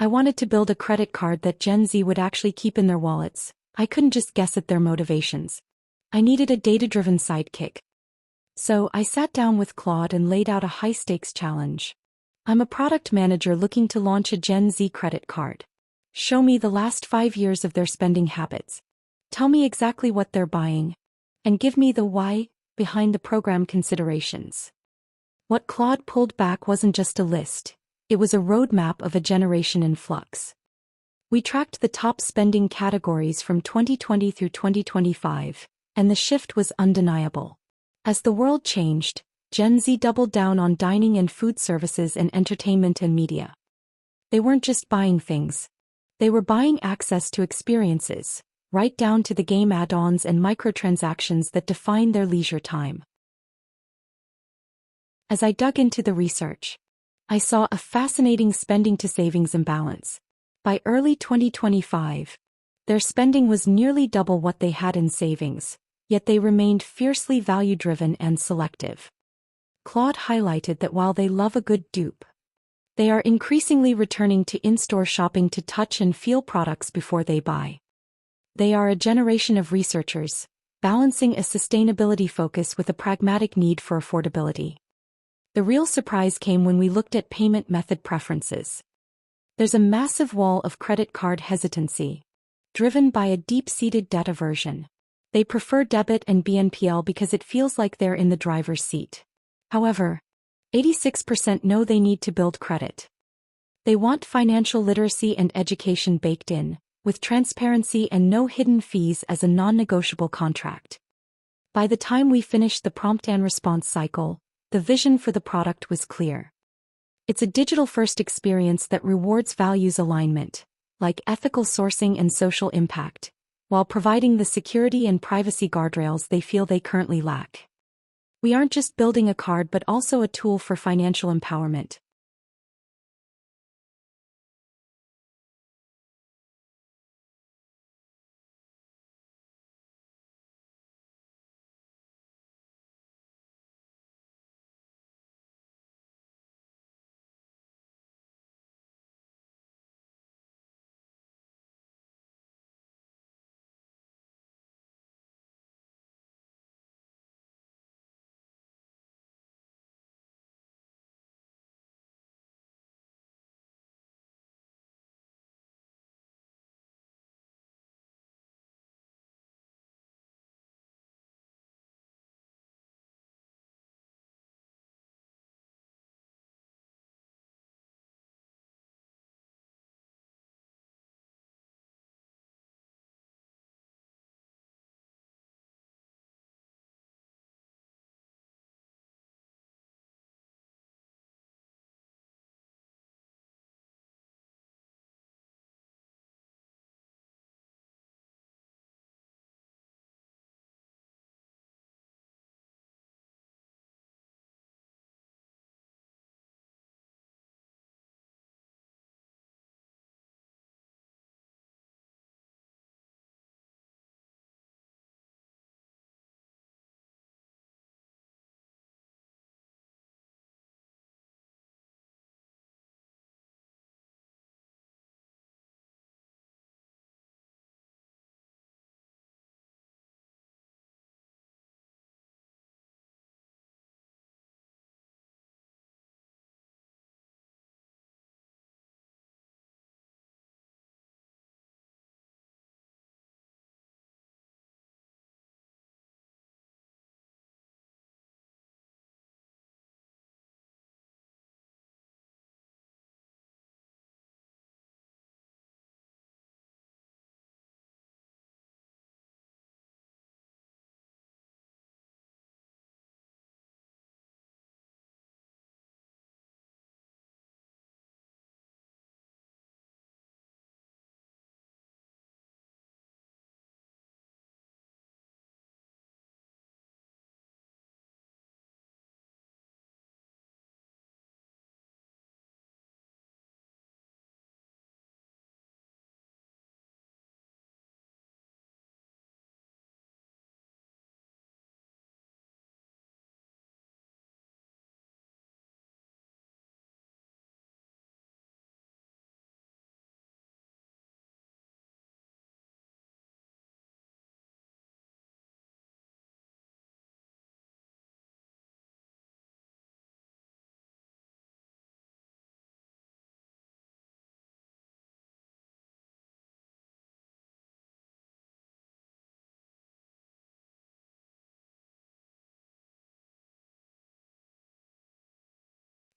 I wanted to build a credit card that Gen Z would actually keep in their wallets. I couldn't just guess at their motivations. I needed a data-driven sidekick. So I sat down with Claude and laid out a high-stakes challenge. I'm a product manager looking to launch a Gen Z credit card. Show me the last 5 years of their spending habits. Tell me exactly what they're buying. And give me the why behind the program considerations. What Claude pulled back wasn't just a list. It was a roadmap of a generation in flux. We tracked the top spending categories from 2020 through 2025, and the shift was undeniable. As the world changed, Gen Z doubled down on dining and food services and entertainment and media. They weren't just buying things. They were buying access to experiences, right down to the game add-ons and microtransactions that define their leisure time. As I dug into the research, I saw a fascinating spending to savings imbalance. By early 2025, their spending was nearly double what they had in savings, yet they remained fiercely value-driven and selective. Claude highlighted that while they love a good dupe, they are increasingly returning to in-store shopping to touch and feel products before they buy. They are a generation of researchers, balancing a sustainability focus with a pragmatic need for affordability. The real surprise came when we looked at payment method preferences. There's a massive wall of credit card hesitancy, driven by a deep-seated debt aversion. They prefer debit and BNPL because it feels like they're in the driver's seat. However, 86% know they need to build credit. They want financial literacy and education baked in, with transparency and no hidden fees as a non-negotiable contract. By the time we finished the prompt and response cycle, the vision for the product was clear. It's a digital-first experience that rewards values alignment, like ethical sourcing and social impact, while providing the security and privacy guardrails they feel they currently lack. We aren't just building a card but also a tool for financial empowerment.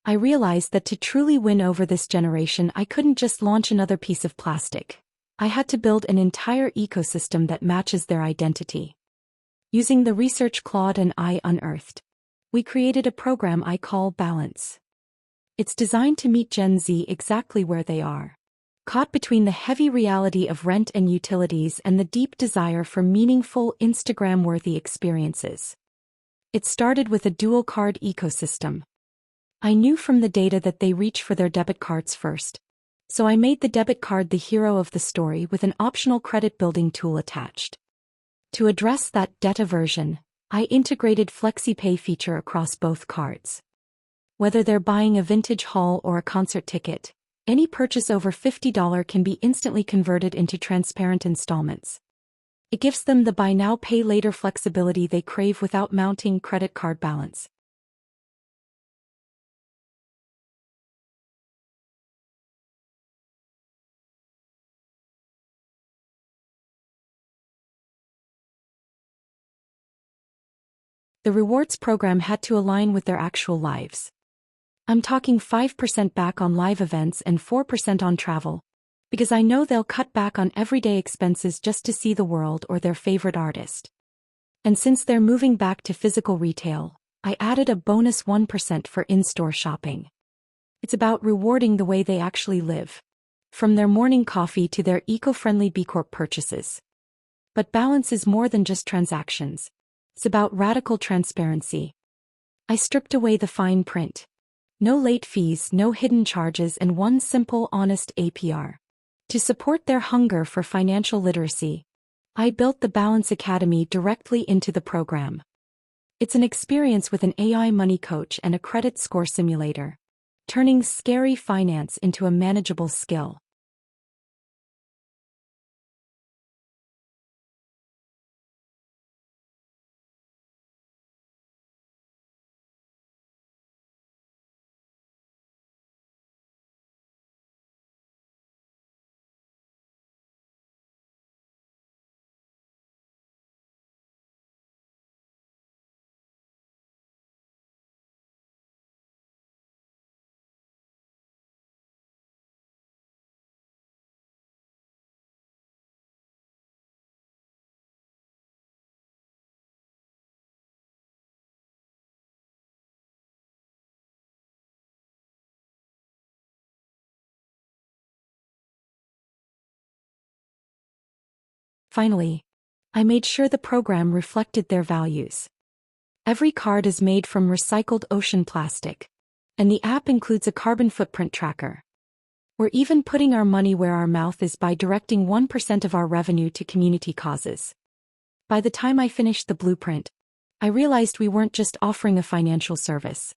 I realized that to truly win over this generation, I couldn't just launch another piece of plastic. I had to build an entire ecosystem that matches their identity. Using the research Claude and I unearthed, we created a program I call Balance. It's designed to meet Gen Z exactly where they are, caught between the heavy reality of rent and utilities and the deep desire for meaningful, Instagram-worthy experiences. It started with a dual-card ecosystem. I knew from the data that they reach for their debit cards first, so I made the debit card the hero of the story with an optional credit-building tool attached. To address that debt aversion, I integrated FlexiPay feature across both cards. Whether they're buying a vintage haul or a concert ticket, any purchase over $50 can be instantly converted into transparent installments. It gives them the buy now pay later flexibility they crave without mounting credit card balance. The rewards program had to align with their actual lives. I'm talking 5% back on live events and 4% on travel, because I know they'll cut back on everyday expenses just to see the world or their favorite artist. And since they're moving back to physical retail, I added a bonus 1% for in-store shopping. It's about rewarding the way they actually live, from their morning coffee to their eco-friendly B Corp purchases. But balance is more than just transactions. It's about radical transparency. I stripped away the fine print. No late fees, no hidden charges, and one simple, honest APR. To support their hunger for financial literacy, I built the Balance Academy directly into the program. It's an experience with an AI money coach and a credit score simulator, turning scary finance into a manageable skill. Finally, I made sure the program reflected their values. Every card is made from recycled ocean plastic, and the app includes a carbon footprint tracker. We're even putting our money where our mouth is by directing 1% of our revenue to community causes. By the time I finished the blueprint, I realized we weren't just offering a financial service.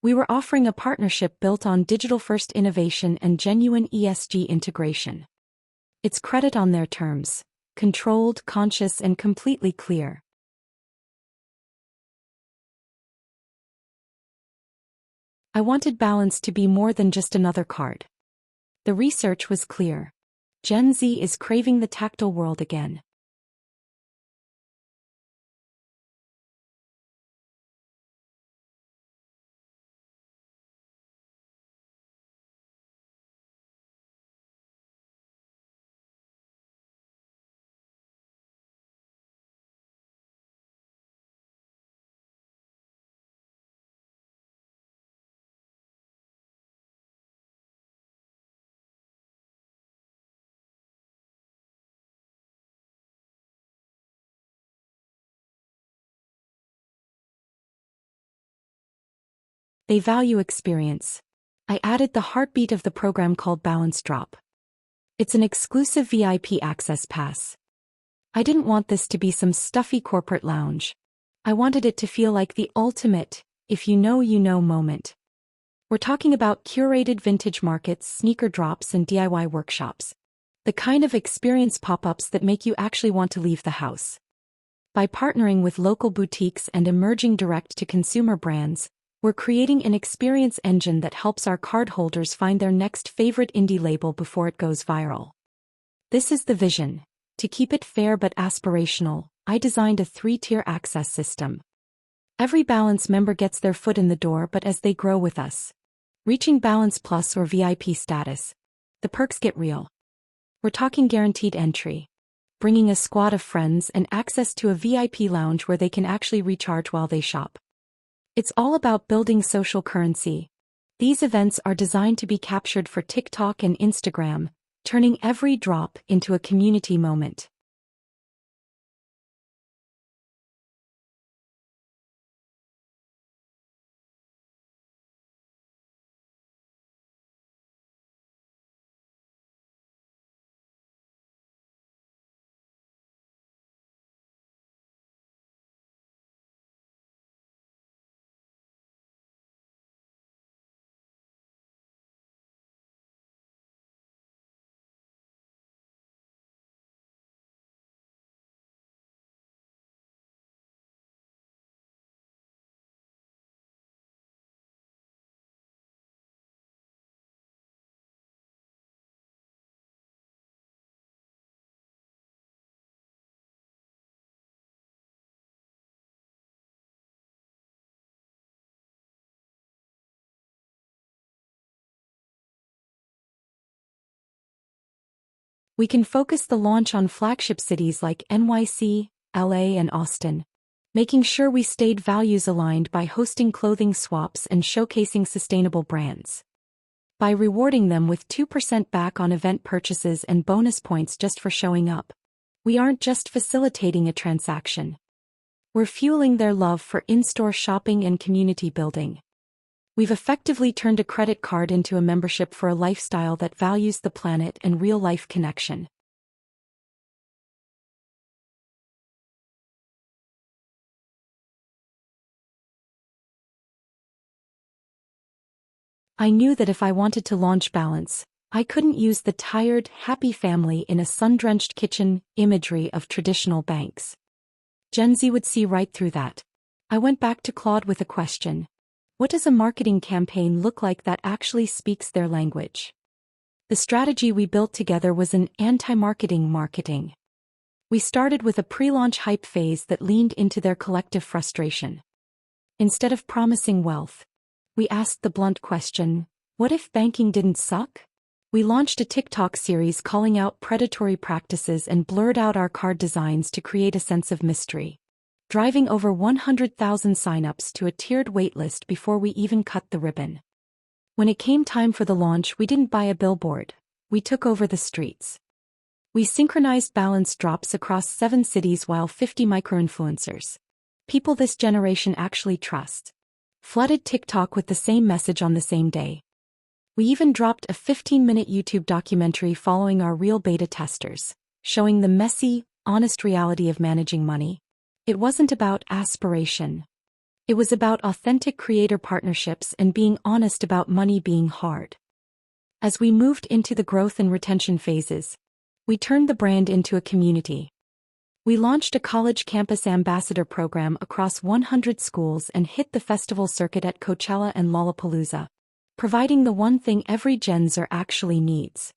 We were offering a partnership built on digital-first innovation and genuine ESG integration. It's credit on their terms, controlled, conscious, and completely clear. I wanted Balance to be more than just another card. The research was clear. Gen Z is craving the tactile world again. They value experience. I added the heartbeat of the program called Balance Drop. It's an exclusive VIP access pass. I didn't want this to be some stuffy corporate lounge. I wanted it to feel like the ultimate, if you know moment. We're talking about curated vintage markets, sneaker drops, and DIY workshops. The kind of experience pop-ups that make you actually want to leave the house. By partnering with local boutiques and emerging direct-to-consumer brands, we're creating an experience engine that helps our cardholders find their next favorite indie label before it goes viral. This is the vision. To keep it fair but aspirational, I designed a 3-tier access system. Every Balance member gets their foot in the door, but as they grow with us, Reaching Balance Plus or VIP status. The perks get real. We're talking guaranteed entry, bringing a squad of friends and access to a VIP lounge where they can actually recharge while they shop. It's all about building social currency. These events are designed to be captured for TikTok and Instagram, turning every drop into a community moment. We can focus the launch on flagship cities like NYC, LA, and Austin, making sure we stayed values-aligned by hosting clothing swaps and showcasing sustainable brands. By rewarding them with 2% back on event purchases and bonus points just for showing up, we aren't just facilitating a transaction. We're fueling their love for in-store shopping and community building. We've effectively turned a credit card into a membership for a lifestyle that values the planet and real-life connection. I knew that if I wanted to launch Balance, I couldn't use the tired, happy family in a sun-drenched kitchen imagery of traditional banks. Gen Z would see right through that. I went back to Claude with a question. What does a marketing campaign look like that actually speaks their language? The strategy we built together was an anti-marketing marketing. We started with a pre-launch hype phase that leaned into their collective frustration. Instead of promising wealth, we asked the blunt question, what if banking didn't suck? We launched a TikTok series calling out predatory practices and blurred out our card designs to create a sense of mystery, driving over 100,000 signups to a tiered waitlist before we even cut the ribbon. When it came time for the launch, we didn't buy a billboard, we took over the streets. We synchronized balance drops across 7 cities while 50 micro-influencers, people this generation actually trust, flooded TikTok with the same message on the same day. We even dropped a 15-minute YouTube documentary following our real beta testers, showing the messy, honest reality of managing money. It wasn't about aspiration. It was about authentic creator partnerships and being honest about money being hard. As we moved into the growth and retention phases, we turned the brand into a community. We launched a college campus ambassador program across 100 schools and hit the festival circuit at Coachella and Lollapalooza, providing the one thing every Gen Zer actually needs: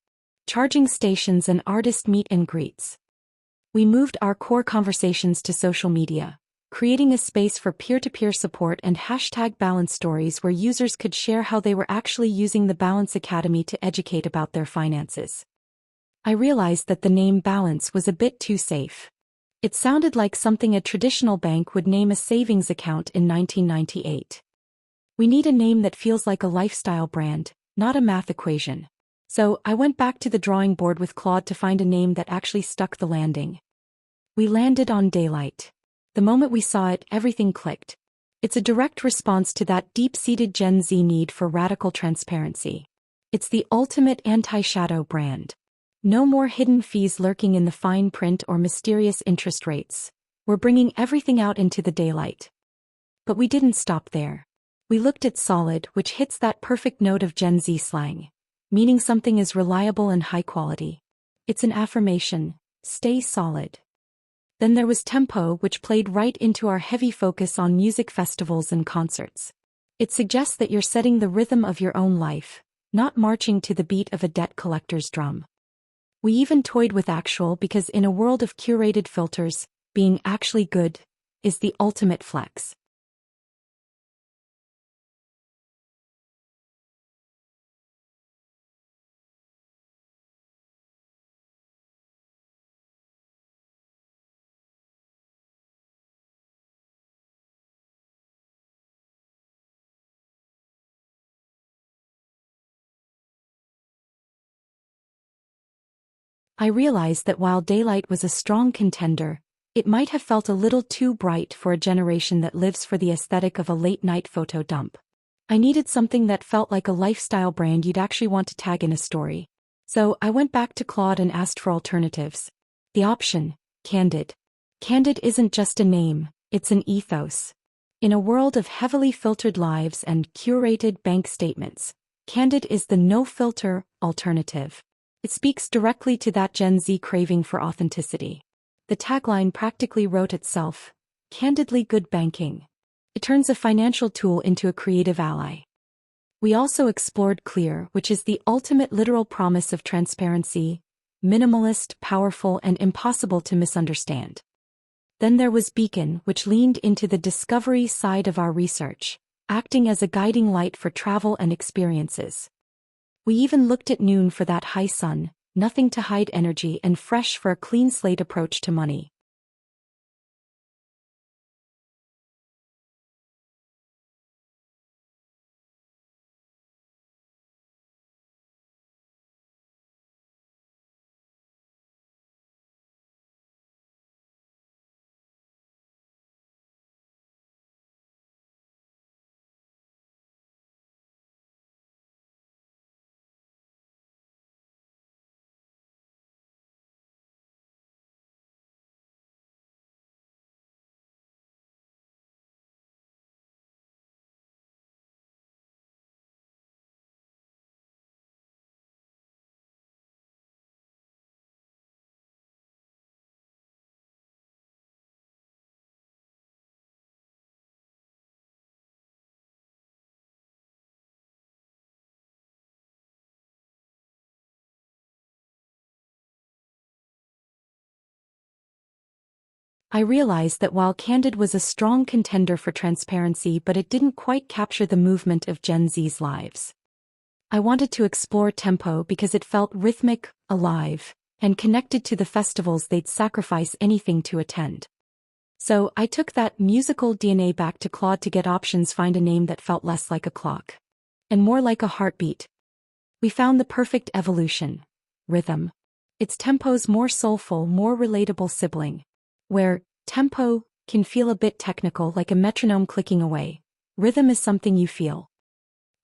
charging stations and artist meet and greets. We moved our core conversations to social media, creating a space for peer-to-peer support and #balance stories where users could share how they were actually using the Balance Academy to educate about their finances. I realized that the name Balance was a bit too safe. It sounded like something a traditional bank would name a savings account in 1998. We need a name that feels like a lifestyle brand, not a math equation. So I went back to the drawing board with Claude to find a name that actually stuck the landing. We landed on Daylight. The moment we saw it, everything clicked. It's a direct response to that deep-seated Gen Z need for radical transparency. It's the ultimate anti-shadow brand. No more hidden fees lurking in the fine print or mysterious interest rates. We're bringing everything out into the daylight. But we didn't stop there. We looked at solid, which hits that perfect note of Gen Z slang, meaning something is reliable and high quality. It's an affirmation: stay solid. Then there was tempo, which played right into our heavy focus on music festivals and concerts. It suggests that you're setting the rhythm of your own life, not marching to the beat of a debt collector's drum. We even toyed with actual because in a world of curated filters, being actually good is the ultimate flex. I realized that while daylight was a strong contender, it might have felt a little too bright for a generation that lives for the aesthetic of a late-night photo dump. I needed something that felt like a lifestyle brand you'd actually want to tag in a story. So I went back to Claude and asked for alternatives. The option, Candid. Candid isn't just a name, it's an ethos. In a world of heavily filtered lives and curated bank statements, Candid is the no-filter alternative. It speaks directly to that Gen Z craving for authenticity. The tagline practically wrote itself, candidly good banking. It turns a financial tool into a creative ally. We also explored Clear, which is the ultimate literal promise of transparency, minimalist, powerful, and impossible to misunderstand. Then there was Beacon, which leaned into the discovery side of our research, acting as a guiding light for travel and experiences. We even looked at Noon for that high sun, nothing to hide energy, and Fresh for a clean slate approach to money. I realized that while Candid was a strong contender for transparency, but it didn't quite capture the movement of Gen Z's lives. I wanted to explore Tempo because it felt rhythmic, alive, and connected to the festivals they'd sacrifice anything to attend. So I took that musical DNA back to Claude to get options, find a name that felt less like a clock and more like a heartbeat. We found the perfect evolution. Rhythm. It's Tempo's more soulful, more relatable sibling. Where tempo can feel a bit technical, like a metronome clicking away, rhythm is something you feel.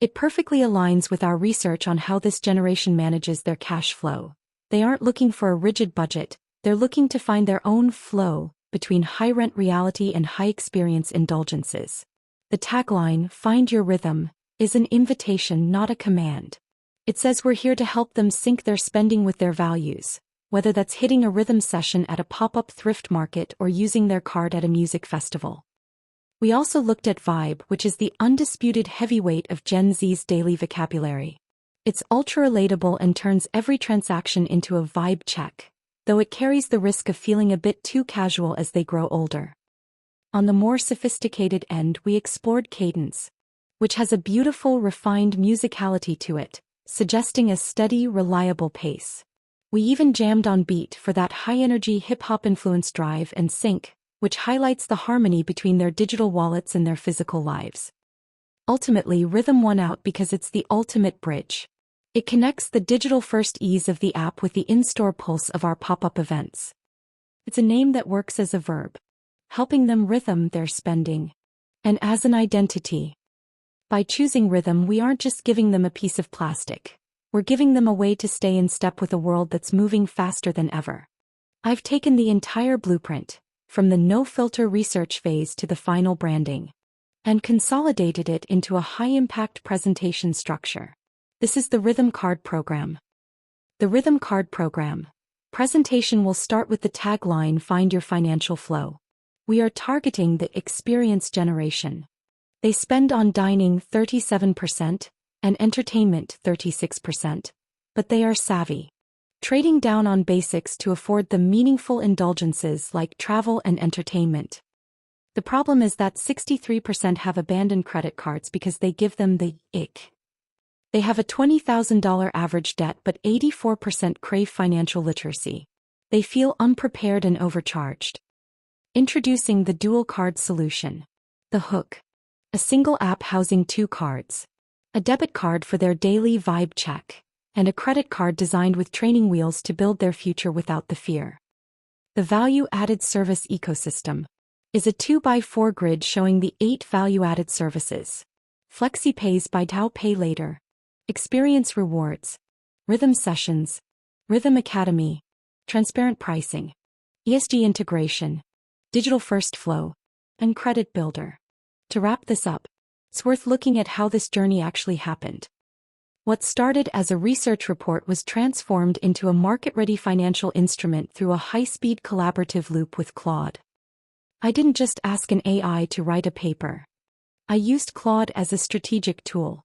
It perfectly aligns with our research on how this generation manages their cash flow. They aren't looking for a rigid budget, they're looking to find their own flow between high-rent reality and high-experience indulgences. The tagline, "Find Your Rhythm," is an invitation, not a command. It says we're here to help them sync their spending with their values, whether that's hitting a rhythm session at a pop-up thrift market or using their card at a music festival. We also looked at Vibe, which is the undisputed heavyweight of Gen Z's daily vocabulary. It's ultra-relatable and turns every transaction into a vibe check, though it carries the risk of feeling a bit too casual as they grow older. On the more sophisticated end, we explored Cadence, which has a beautiful, refined musicality to it, suggesting a steady, reliable pace. We even jammed on Beat for that high-energy hip-hop influenced drive, and Sync, which highlights the harmony between their digital wallets and their physical lives. Ultimately, Rhythm won out because it's the ultimate bridge. It connects the digital-first ease of the app with the in-store pulse of our pop-up events. It's a name that works as a verb, helping them rhythm their spending, and as an identity. By choosing Rhythm, we aren't just giving them a piece of plastic. We're giving them a way to stay in step with a world that's moving faster than ever. I've taken the entire blueprint, from the no-filter research phase to the final branding, and consolidated it into a high-impact presentation structure. This is the Rhythm Card Program. The Rhythm Card Program presentation will start with the tagline, "Find Your Financial Flow." We are targeting the experienced generation. They spend on dining 37%, and entertainment 36%, but they are savvy, trading down on basics to afford the meaningful indulgences like travel and entertainment. The problem is that 63% have abandoned credit cards because they give them the ick. They have a $20,000 average debt, but 84% crave financial literacy. They feel unprepared and overcharged. Introducing the dual card solution. The Hook. A single app housing two cards. A debit card for their daily vibe check, and a credit card designed with training wheels to build their future without the fear. The Value-Added Service Ecosystem is a 2x4 grid showing the 8 value-added services. FlexiPays by Dow Pay Later, Experience Rewards, Rhythm Sessions, Rhythm Academy, Transparent Pricing, ESG Integration, Digital First Flow, and Credit Builder. To wrap this up, it's worth looking at how this journey actually happened. What started as a research report was transformed into a market-ready financial instrument through a high-speed collaborative loop with Claude. I didn't just ask an AI to write a paper. I used Claude as a strategic tool.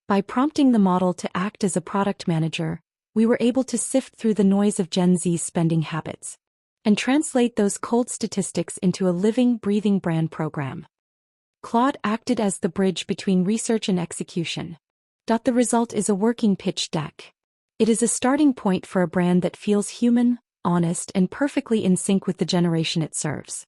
By prompting the model to act as a product manager, we were able to sift through the noise of Gen Z's spending habits and translate those cold statistics into a living, breathing brand program. Claude acted as the bridge between research and execution. The result is a working pitch deck. It is a starting point for a brand that feels human, honest, and perfectly in sync with the generation it serves.